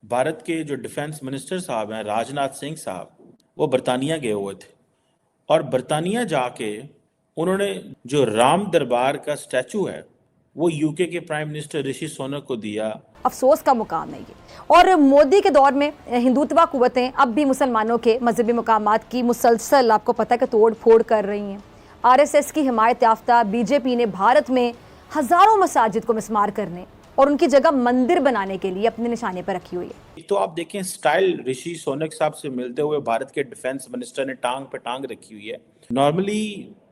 भारत के जो defence minister साहब हैं राजनाथ सिंह साहब, वो बरतानिया गए हुए थे और बरतानिया जाके उन्होंने जो राम दरबार का स्टैचू है वो यूके के प्राइम मिनिस्टर ऋषि सुनक को दिया। अफसोस का मुकाम है ये। और मोदी के दौर में हिंदुत्व कुव्वतें अब भी मुसलमानों के मजहबी मुकामात की मुसलसल आपको पता है कि तोड़ फोड़ कर रही हैं। आरएसएस की हिमायत याफ्ता बीजेपी ने भारत में हजारों मसाजिद को मिस्मार करने और उनकी जगह मंदिर बनाने के लिए अपने निशाने पर रखी हुई है। तो आप देखें स्टाइल ऋषि सोनक साहब से मिलते हुए भारत के डिफेंस मिनिस्टर ने टांग पे टांग रखी हुई है। Normally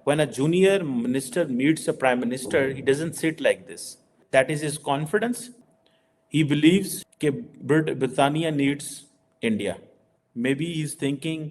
when a junior minister meets a prime minister, he doesn't sit like this. That is his confidence. He believes that Britannia needs India. Maybe he's thinking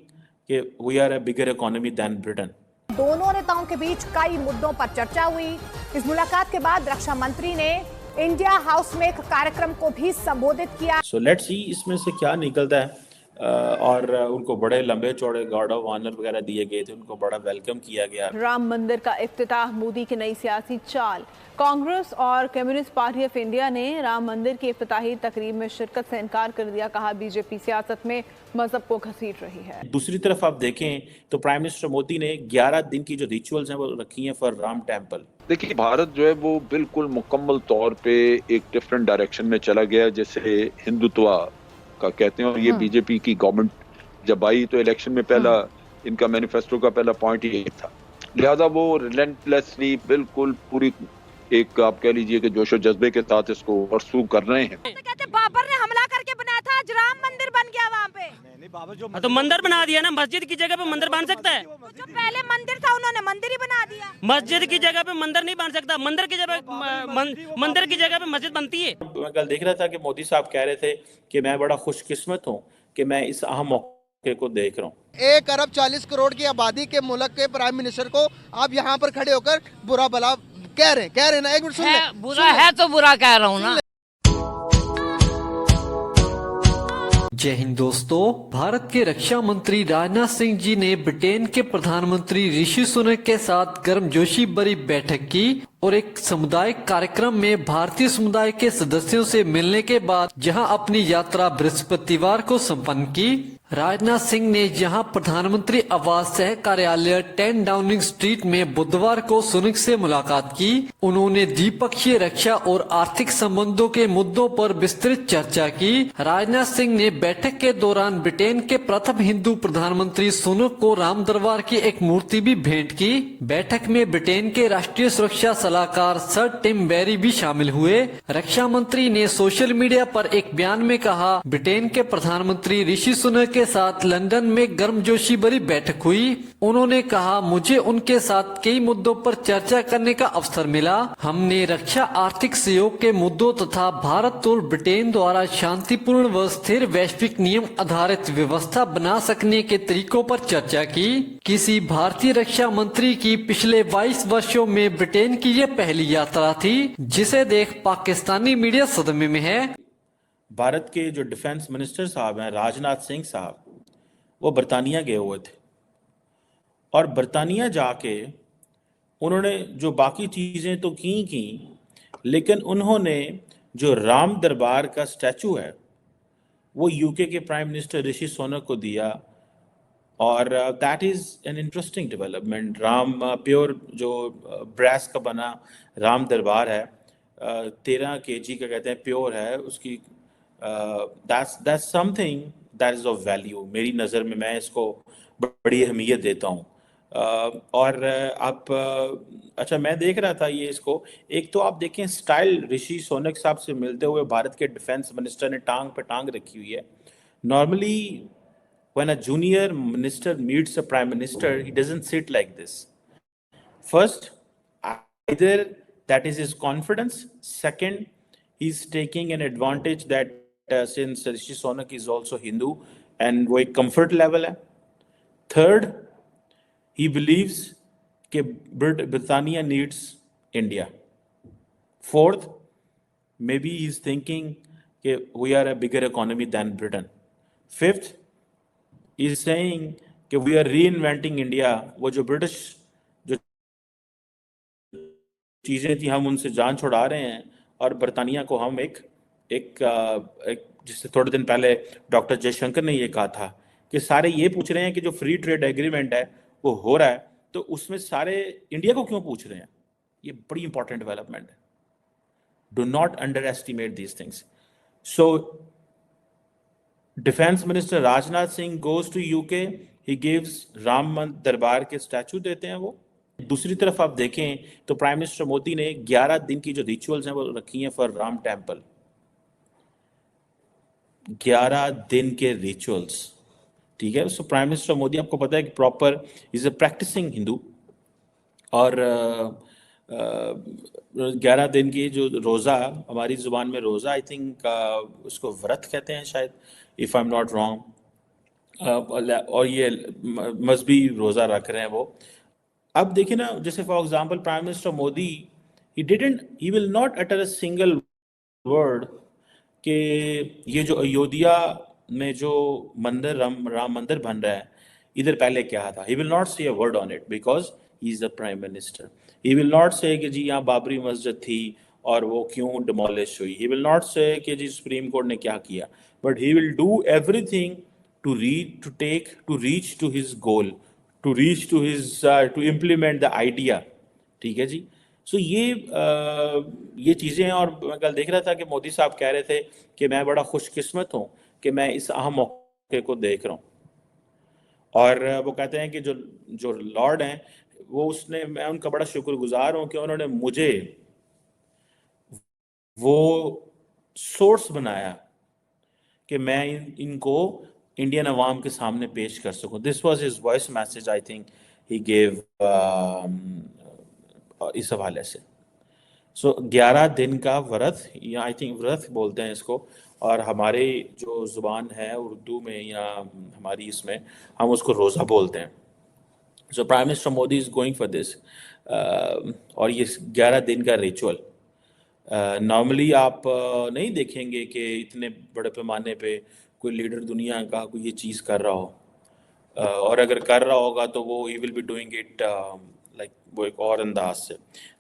that we are a bigger economy than Britain. दोनों नेताओं के बीच कई मुद्दों पर चर्चा हुई। इस मुलाकात के बाद रक्षा मंत्री ने इंडिया हाउस में एक कार्यक्रम को भी संबोधित किया। So let's see इसमें से क्या निकलता है। और उनको बड़े लंबे चौड़े गार्ड ऑफ ऑनर वगैरह दिए गए थे, उनको बड़ा वेलकम किया गया। राम मंदिर का इफ्तिताह मोदी की नई सियासी चाल। कांग्रेस और कम्युनिस्ट पार्टी ऑफ इंडिया ने राम मंदिर की इफ्तिताही तकरीब में शिरकत से इनकार कर दिया। कहा बीजेपी सियासत में मजहब को घसीट रही है। दूसरी तरफ आप देखें तो प्राइम मिनिस्टर मोदी ने 11 दिन की जो रिचुअल्स हैं वो रखी हैं फॉर राम टेम्पल। देखिए भारत जो है वो बिल्कुल मुकम्मल तौर पे एक डिफरेंट डायरेक्शन में चला गया, जैसे हिंदुत्व का कहते हैं। और ये बीजेपी की गवर्नमेंट जब आई तो इलेक्शन में पहला इनका मैनिफेस्टो का पहला पॉइंट ही था। लिहाजा वो रिलेंटलेसली बिल्कुल पूरी एक आप कह लीजिए कि जोशो जज्बे के साथ इसको परसू कर रहे हैं। कहते बाबर ने हमला करके बनाया था, आज राम मंदिर बन गया वहाँ पे। तो मंदिर बना दिया ना, मस्जिद की जगह पे मंदिर बन सकता है। जो पहले मंदिर था उन्होंने मंदिर ही बना दिया। मस्जिद की जगह पे मंदिर नहीं बन सकता, मंदिर की जगह पे मस्जिद बनती है। मैं कल देख रहा था कि मोदी साहब कह रहे थे कि मैं बड़ा खुशकिस्मत हूँ कि मैं इस अहम मौके को देख रहा हूँ। 1 अरब 40 करोड़ की आबादी के मुल्क के प्राइम मिनिस्टर को आप यहाँ पर खड़े होकर बुरा भला कह रहे हैं ना। एक मिनट सुन ले। बुरा है तो बुरा कह रहा हूँ ना। जय हिंद दोस्तों, भारत के रक्षा मंत्री राजनाथ सिंह जी ने ब्रिटेन के प्रधानमंत्री ऋषि सुनक के साथ गर्मजोशी भरी बैठक की और एक सामुदायिक कार्यक्रम में भारतीय समुदाय के सदस्यों से मिलने के बाद जहां अपनी यात्रा बृहस्पतिवार को संपन्न की। राजनाथ सिंह ने जहां प्रधानमंत्री आवास सह कार्यालय 10 डाउनिंग स्ट्रीट में बुधवार को सुनक से मुलाकात की। उन्होंने द्विपक्षीय रक्षा और आर्थिक संबंधों के मुद्दों पर विस्तृत चर्चा की। राजनाथ सिंह ने बैठक के दौरान ब्रिटेन के प्रथम हिंदू प्रधानमंत्री सुनक को राम दरबार की एक मूर्ति भी भेंट की। बैठक में ब्रिटेन के राष्ट्रीय सुरक्षा सलाहकार सर टिम बैरी भी शामिल हुए। रक्षा मंत्री ने सोशल मीडिया पर एक बयान में कहा, ब्रिटेन के प्रधानमंत्री ऋषि सुनक के साथ लंदन में गर्मजोशी भरी बैठक हुई। उन्होंने कहा, मुझे उनके साथ कई मुद्दों पर चर्चा करने का अवसर मिला। हमने रक्षा आर्थिक सहयोग के मुद्दों तथा भारत और ब्रिटेन द्वारा शांतिपूर्ण व स्थिर वैश्विक नियम आधारित व्यवस्था बना सकने के तरीकों पर चर्चा की। किसी भारतीय रक्षा मंत्री की पिछले 22 वर्षों में ब्रिटेन की यह पहली यात्रा थी, जिसे देख पाकिस्तानी मीडिया सदमे में है। भारत के जो डिफेंस मिनिस्टर साहब हैं राजनाथ सिंह साहब, वो बरतानिया गए हुए थे और बरतानिया जाके उन्होंने जो बाकी चीज़ें तो की, लेकिन उन्होंने जो राम दरबार का स्टैचू है वो यूके के प्राइम मिनिस्टर ऋषि सुनक को दिया। और that is an interesting development. Ram pure जो ब्रैस का बना राम दरबार है, 13 kg का कहते हैं, प्योर है उसकी। That's something that is of value. मेरी नज़र में मैं इसको बड़ी अहमियत देता हूँ। और आप अच्छा, मैं देख रहा था ये इसको, एक तो आप देखें स्टाइल ऋषि सोनक साहब से मिलते हुए भारत के डिफेंस मिनिस्टर ने टांग पे टांग रखी हुई है। Normally when a junior minister meets a prime minister, he doesn't sit like this. First, either that is his confidence. Second, he's taking an advantage that since Rishi Sunak is also Hindu and वो एक comfort level है. Third, he believes that Britannia needs India. Fourth, maybe he's thinking that we are a bigger economy than Britain. Fifth, is saying कि we are reinventing India। वो जो British जो चीज़ें थी हम उनसे जान छुड़ा रहे हैं और बरतानिया को हम एक जिससे थोड़े दिन पहले डॉक्टर जयशंकर ने ये कहा था कि सारे ये पूछ रहे हैं कि जो फ्री ट्रेड एग्रीमेंट है वो हो रहा है, तो उसमें सारे इंडिया को क्यों पूछ रहे हैं? ये बड़ी इंपॉर्टेंट डेवलपमेंट है. Do not underestimate these things. So defence minister Rajnath Singh goes to UK, he gives Ram Darbar के स्टैचू देते हैं वो. दूसरी तरफ आप देखें तो प्राइम मिनिस्टर मोदी ने 11 दिन की जो रिचुअल्स हैं वो रखी हैं फॉर राम टेम्पल. 11 दिन के रिचुअल्स, ठीक है. सो प्राइम मिनिस्टर मोदी, आपको पता है कि proper is a practising Hindu, और 11 दिन की जो रोज़ा, हमारी ज़ुबान में रोज़ा आई थिंक उसको व्रत कहते हैं शायद, if I am not wrong. और ये मजहबी रोज़ा रख रहे हैं वो. अब देखिए ना, जैसे for example prime minister Modi, he will not utter a single word कि ये जो अयोध्या में जो मंदिर राम मंदिर बन रहा है, इधर पहले क्या था. ही विल नॉट से a word on it because he is the prime minister. He will not से कि जी यहाँ बाबरी मस्जिद थी और वो क्यों डिमोलिश हुई. ही विल नॉट से कि जी सुप्रीम कोर्ट ने क्या किया. But he will do everything to reach to his goal, to implement the idea. ठीक है जी. सो ये चीज़ें. और मैं कल देख रहा था कि मोदी साहब कह रहे थे कि मैं बड़ा खुशकिस्मत हूँ कि मैं इस अहम मौके को देख रहा हूँ. और वो कहते हैं कि जो लॉर्ड हैं मैं उनका बड़ा शुक्रगुजार हूँ कि उन्होंने मुझे वो सोर्स बनाया कि मैं इनको इंडियन अवाम के सामने पेश कर सकूं. This was his voice message I think he gave इस हवाले से. सो 11 दिन का व्रत, या आई थिंक व्रत बोलते हैं इसको, और हमारे जो ज़ुबान है उर्दू में या हमारी इसमें हम उसको रोज़ा बोलते हैं. So prime minister Modi is going for this. और ये 11 दिन का रिचुअल नॉर्मली आप नहीं देखेंगे कि इतने बड़े पैमाने पे कोई लीडर दुनिया का कोई ये चीज़ कर रहा हो. और अगर कर रहा होगा तो वो he will be doing it like वो एक और अंदाज से.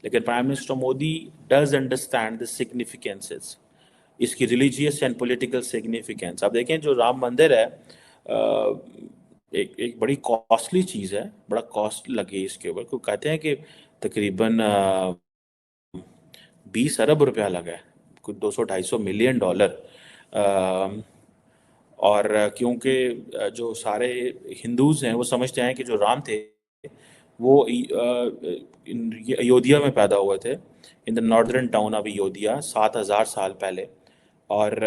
लेकिन prime minister Modi does understand the significances, इसकी रिलीजियस एंड पॉलिटिकल सिग्निफिकेंस. आप देखें जो राम मंदिर है, एक बड़ी कॉस्टली चीज़ है, बड़ा कॉस्ट लगे इसके ऊपर. को कहते हैं कि तकरीबन 20 अरब रुपया लगा है, कुछ $200-250 मिलियन. और क्योंकि जो सारे हिंदूज हैं वो समझते हैं कि जो राम थे वो अयोध्या में पैदा हुए थे, in the northern town of Ayodhya 7000 साल पहले. और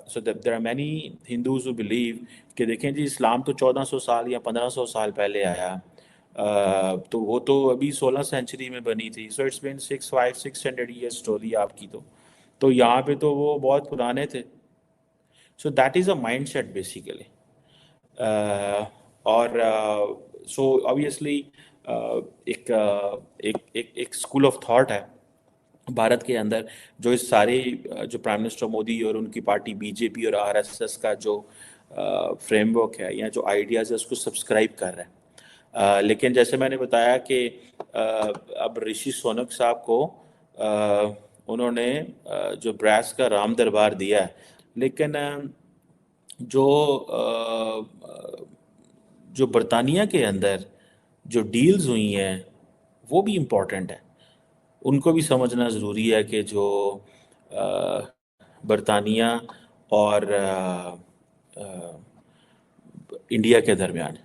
so there are many Hindus who believe कि देखें जी इस्लाम तो 1400 साल या 1500 साल पहले आया, तो वो तो अभी 16 सेंचुरी में बनी थी. So it's been 600 year story आपकी. तो यहाँ पे तो वो बहुत पुराने थे. So that is a mindset basically. और so obviously एक स्कूल ऑफ थॉट है भारत के अंदर जो इस सारे जो प्राइम मिनिस्टर मोदी और उनकी पार्टी बीजेपी और आरएसएस का जो फ्रेमवर्क है या जो आइडियाज़ है उसको सब्सक्राइब कर रहे हैं. लेकिन जैसे मैंने बताया कि अब ऋषि सुनक साहब को उन्होंने जो ब्रास का राम दरबार दिया है, लेकिन जो बरतानिया के अंदर जो डील्स हुई हैं वो भी इम्पोर्टेंट है. उनको भी समझना ज़रूरी है कि जो बरतानिया और इंडिया के दरमियान.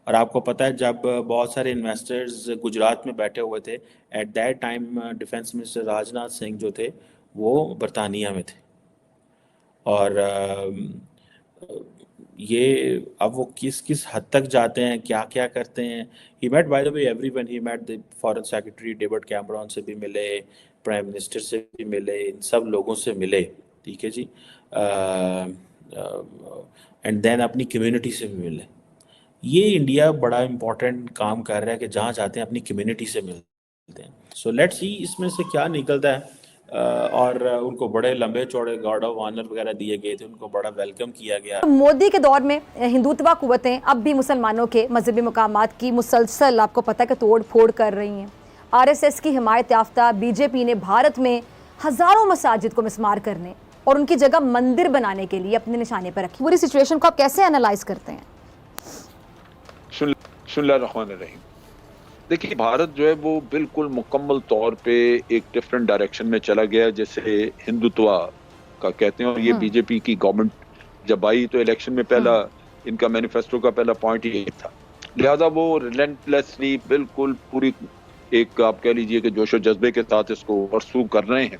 और आपको पता है जब बहुत सारे इन्वेस्टर्स गुजरात में बैठे हुए थे, at that time defence minister Rajnath Singh जो थे वो बरतानिया में थे. और ये अब वो किस हद तक जाते हैं, क्या क्या करते हैं. He met by the way everyone, he met the foreign secretary David Cameron से भी मिले, प्राइम मिनिस्टर से भी मिले, इन सब लोगों से मिले. ठीक है जी. एंड देन अपनी कम्युनिटी से भी मिले. ये इंडिया बड़ा इम्पोर्टेंट काम कर रहा है कि जहाँ जाते हैं अपनी कम्युनिटी से मिलते हैं. सो लेट्स सी इसमें से क्या निकलता है. और उनको बड़े लंबे चौड़े गार्ड ऑफ ऑनर वगैरह दिए गए थे, उनको बड़ा वेलकम किया गया. मोदी के दौर में हिंदुत्वा कुव्वतें अब भी मुसलमानों के मजहबी मकामात की मुसलसल आपको पता है कि तोड़ फोड़ कर रही हैं. आरएसएस की हिमायत याफ्ता बीजेपी ने भारत में हजारों मसाजिद को मिस्मार करने और उनकी जगह मंदिर बनाने के लिए अपने निशाने पर रखी। पूरी सिचुएशन को आप कैसे एनालाइज करते हैं? बिस्मिल्लाहिर्रहमानिर्रहीम। देखिए, भारत जो है वो बिल्कुल मुकम्मल तौर पे एक डिफरेंट डायरेक्शन में चला गया, जैसे हिंदुत्व का कहते हैं। और ये बीजेपी की गवर्नमेंट जब आई तो इलेक्शन में पहला इनका मैनिफेस्टो का पहला पॉइंट ये था। लिहाजा वो रिलेंटलेसली बिल्कुल पूरी एक आप कह लीजिए कि जोशो जज्बे के साथ इसको परसू कर रहे हैं।